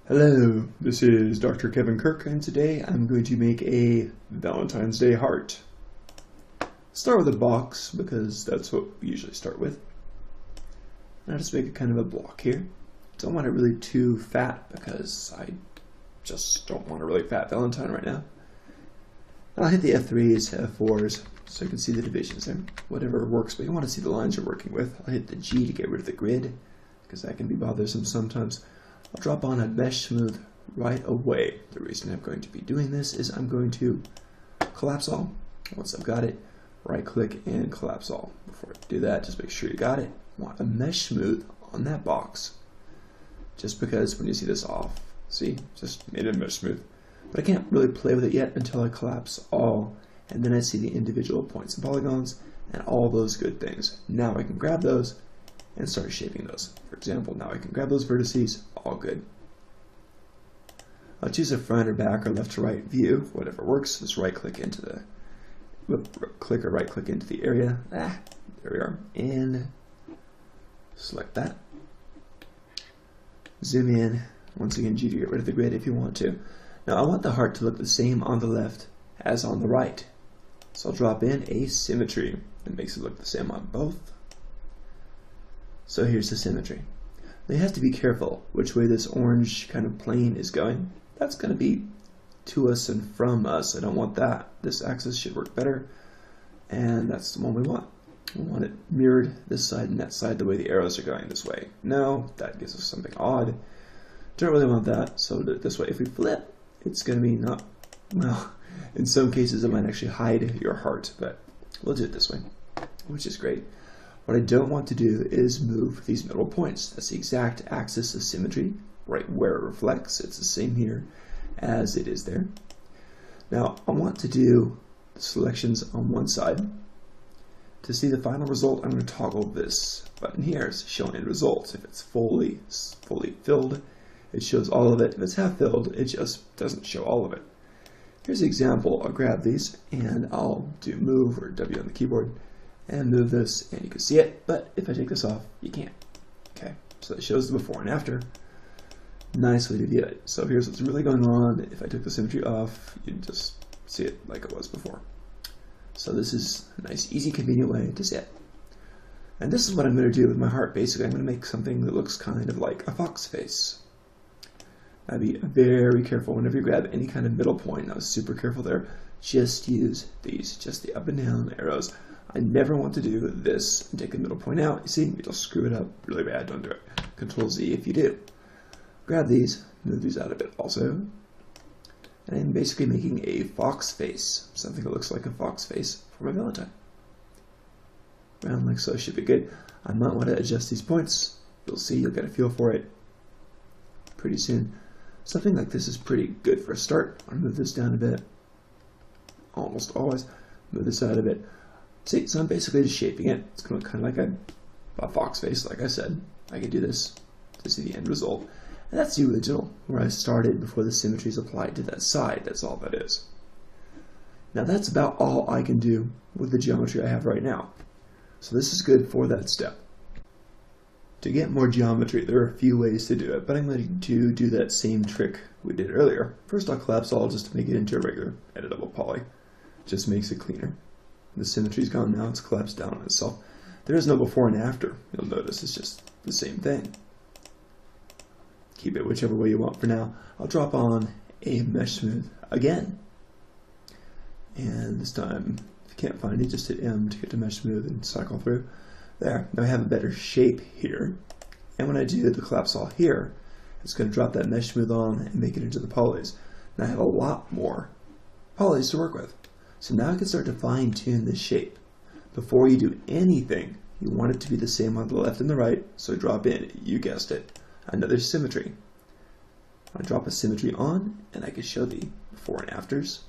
Hello, this is Dr. Kevin Kirk, and today I'm going to make a Valentine's Day heart. Start with a box, because that's what we usually start with. And I'll just make a kind of a block here. Don't want it really too fat, because I just don't want a really fat Valentine right now. And I'll hit the F3s, F4s, so you can see the divisions there. Whatever works, but you want to see the lines you're working with. I'll hit the G to get rid of the grid, because that can be bothersome sometimes. I'll drop on a mesh smooth right away. The reason I'm going to be doing this is I'm going to collapse all. Once I've got it, right click and collapse all. Before I do that, just make sure you got it. I want a mesh smooth on that box. Just because when you see this off, see, just made it mesh smooth. But I can't really play with it yet until I collapse all, and then I see the individual points and polygons and all those good things. Now I can grab those and start shaping those. For example, now I can grab those vertices, all good. I'll choose a front or back or left to right view, whatever works. Just right click into the, right click into the area. There we are, and select that. Zoom in, once again G to get rid of the grid if you want to. Now I want the heart to look the same on the left as on the right. So I'll drop in a symmetry that makes it look the same on both. So here's the symmetry. Now you have to be careful which way this orange kind of plane is going. That's going to be to us and from us. I don't want that. This axis should work better. And that's the one we want. We want it mirrored this side and that side the way the arrows are going this way. No, that gives us something odd. Don't really want that. So this way, if we flip, it's going to be not, well, in some cases it might actually hide your heart, but we'll do it this way, which is great. What I don't want to do is move these middle points. That's the exact axis of symmetry, right where it reflects. It's the same here as it is there. Now, I want to do selections on one side. To see the final result, I'm going to toggle this button here. It's showing end results. If it's fully filled, it shows all of it. If it's half filled, it just doesn't show all of it. Here's an example. I'll grab these and I'll do move or W on the keyboard and move this, and you can see it, but if I take this off, you can't. Okay, so it shows the before and after. Nice way to view it. So here's what's really going on. If I took the symmetry off, you'd just see it like it was before. So this is a nice, easy, convenient way to see it. And this is what I'm going to do with my heart. Basically, I'm going to make something that looks kind of like a fox face. I'd be very careful whenever you grab any kind of middle point. I was super careful there. Just use these, just the up and down arrows. I never want to do this and take the middle point out. You see, you'll screw it up really bad. Don't do it. Control Z if you do. Grab these, move these out a bit also. And I'm basically making a fox face, something that looks like a fox face for my Valentine. Round like so should be good. I might want to adjust these points. You'll see, you'll get a feel for it pretty soon. Something like this is pretty good for a start. I'll move this down a bit. Almost always. Move this out a bit. See, so I'm basically just shaping it. It's going to look kind of like a fox face, like I said. I can do this to see the end result. And that's the original, where I started before the symmetry is applied to that side. That's all that is. Now that's about all I can do with the geometry I have right now. So this is good for that step. To get more geometry, there are a few ways to do it, but I'm going to do that same trick we did earlier. First I'll collapse all just to make it into a regular editable poly. Just makes it cleaner. The symmetry's gone now, it's collapsed down on itself. There is no before and after. You'll notice it's just the same thing. Keep it whichever way you want for now. I'll drop on a mesh smooth again. And this time, if you can't find it, just hit M to get to mesh smooth and cycle through. There, now I have a better shape here. And when I do the collapse all here, it's going to drop that mesh smooth on and make it into the polys. Now I have a lot more polys to work with. So now I can start to fine tune this shape. Before you do anything, you want it to be the same on the left and the right, so drop in, you guessed it, another symmetry. I drop a symmetry on, and I can show the before and afters.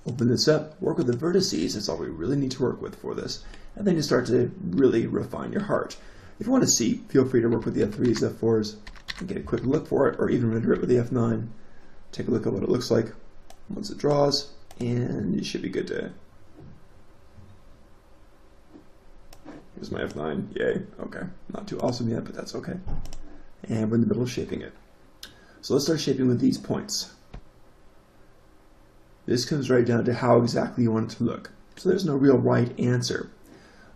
Open this up, work with the vertices, that's all we really need to work with for this, and then you start to really refine your heart. If you want to see, feel free to work with the F3s, F4s, and get a quick look for it, or even render it with the F9. Take a look at what it looks like once it draws. And you should be good to. Here's my F9. Yay. Okay. Not too awesome yet, but that's okay. And we're in the middle of shaping it. So let's start shaping with these points. This comes right down to how exactly you want it to look. So there's no real right answer.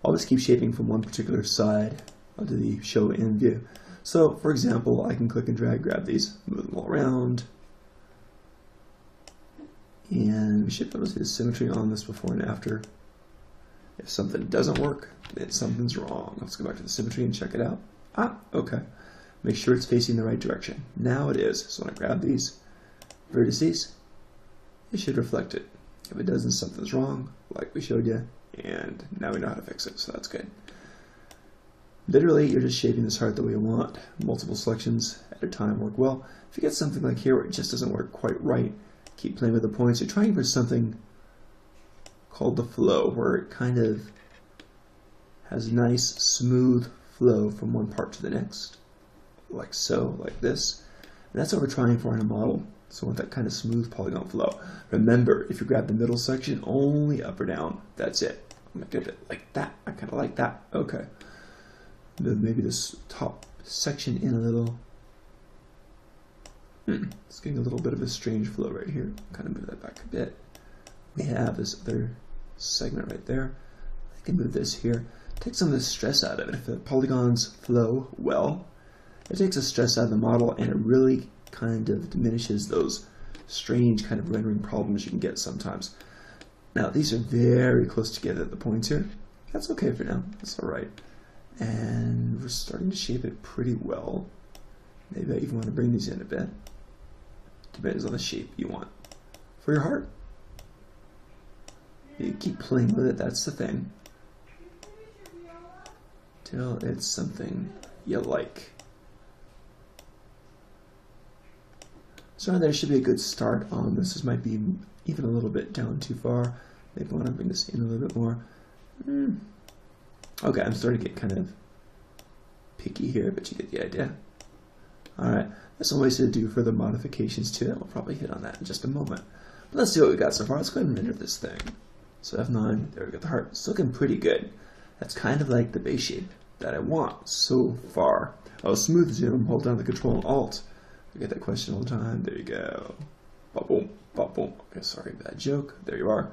Always keep shaping from one particular side of the show in view. So for example, I can click and drag, grab these, move them all around. And we should be able to see the symmetry on this before and after. If something doesn't work, then something's wrong. Let's go back to the symmetry and check it out. Ah, okay. Make sure it's facing the right direction. Now it is. So when I grab these vertices, it should reflect it. If it doesn't, something's wrong, like we showed you, and now we know how to fix it, so that's good. Literally, you're just shaping this heart the way you want. Multiple selections at a time work well. If you get something like here where it just doesn't work quite right, keep playing with the points. You're trying for something called the flow, where it kind of has a nice, smooth flow from one part to the next, like so, like this. And that's what we're trying for in a model. So I want that kind of smooth polygon flow. Remember, if you grab the middle section, only up or down. That's it. I'm going to give it like that. I kind of like that. Okay. Then maybe this top section in a little. It's getting a little bit of a strange flow right here. Kind of move that back a bit. We have this other segment right there. I can move this here. Take some of the stress out of it. If the polygons flow well, it takes the stress out of the model, and it really kind of diminishes those strange kind of rendering problems you can get sometimes. Now these are very close together at the points here. That's okay for now. That's all right. And we're starting to shape it pretty well. Maybe I even want to bring these in a bit. Depends on the shape you want for your heart. You keep playing with it, that's the thing. Till it's something you like. So there should be a good start on this. This might be even a little bit down too far. Maybe I want to bring this in a little bit more. Okay, I'm starting to get kind of picky here, but you get the idea. Alright, there's some ways to do further modifications to it. We'll probably hit on that in just a moment. But let's see what we got so far. Let's go ahead and render this thing. So F9, there we go, the heart. It's looking pretty good. That's kind of like the base shape that I want so far. Oh, smooth zoom, hold down the Control and Alt. I get that question all the time. There you go. Bop, boom, bop, boom. Okay, sorry, bad joke. There you are.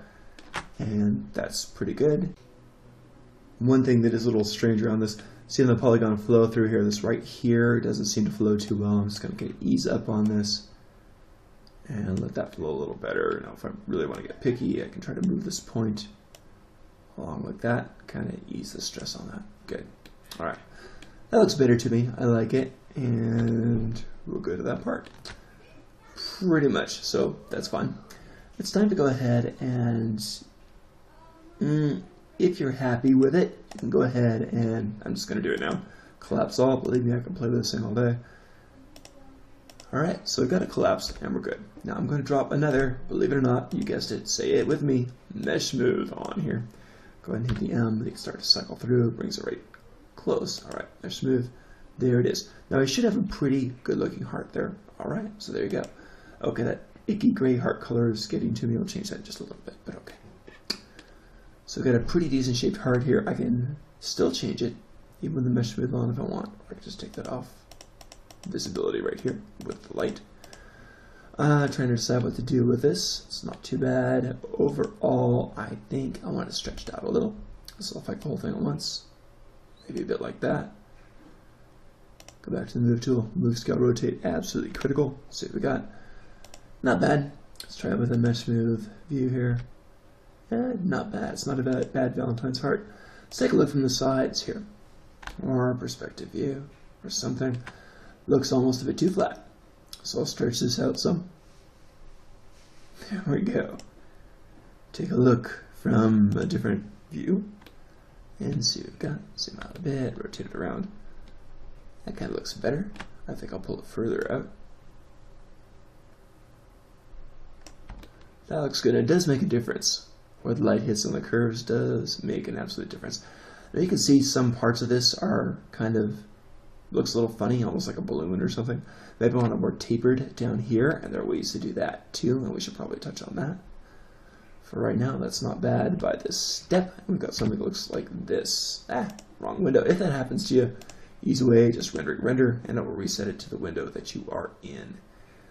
And that's pretty good. One thing that is a little strange around this, seeing the polygon flow through here, this right here doesn't seem to flow too well. I'm just going to ease up on this and let that flow a little better. Now, if I really want to get picky, I can try to move this point along like that, kind of ease the stress on that. Good. All right. That looks better to me. I like it. And we'll go to that part. Pretty much. So that's fine. It's time to go ahead and if you're happy with it, you can go ahead and I'm just going to do it now. Collapse all. Believe me, I can play with this thing all day. Alright, so we've got it collapsed and we're good. Now I'm going to drop another, believe it or not, you guessed it, say it with me, mesh smooth on here. Go ahead and hit the M, they can start to cycle through, brings it right close. Alright, mesh smooth. There it is. Now I should have a pretty good looking heart there. Alright, so there you go. Okay, that icky gray heart color is getting to me. I'll change that just a little bit, but okay. So I've got a pretty decent shaped heart here. I can still change it, even with the mesh smooth on if I want. Or I can just take that off. Visibility right here with the light. Trying to decide what to do with this. It's not too bad. Overall, I think I want it stretched out a little. So I'll affect the whole thing at once. Maybe a bit like that. Go back to the move tool. Move, scale, rotate, absolutely critical. See what we got. Not bad. Let's try it with a mesh smooth view here. Not bad. It's not a bad Valentine's heart. Let's take a look from the sides here. Or perspective view or something. Looks almost a bit too flat. So I'll stretch this out some. There we go. Take a look from a different view and see what we've got. Zoom out a bit, rotate it around. That kind of looks better. I think I'll pull it further out. That looks good. It does make a difference. Where the light hits on the curves does make an absolute difference. Now you can see some parts of this are kind of, looks a little funny, almost like a balloon or something. Maybe I want it more tapered down here, and there are ways to do that too, and we should probably touch on that. For right now, that's not bad by this step. We've got something that looks like this. Wrong window. If that happens to you, easy way, just render, and it will reset it to the window that you are in.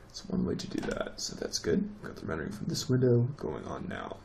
That's one way to do that. So that's good. Got the rendering from this window going on now.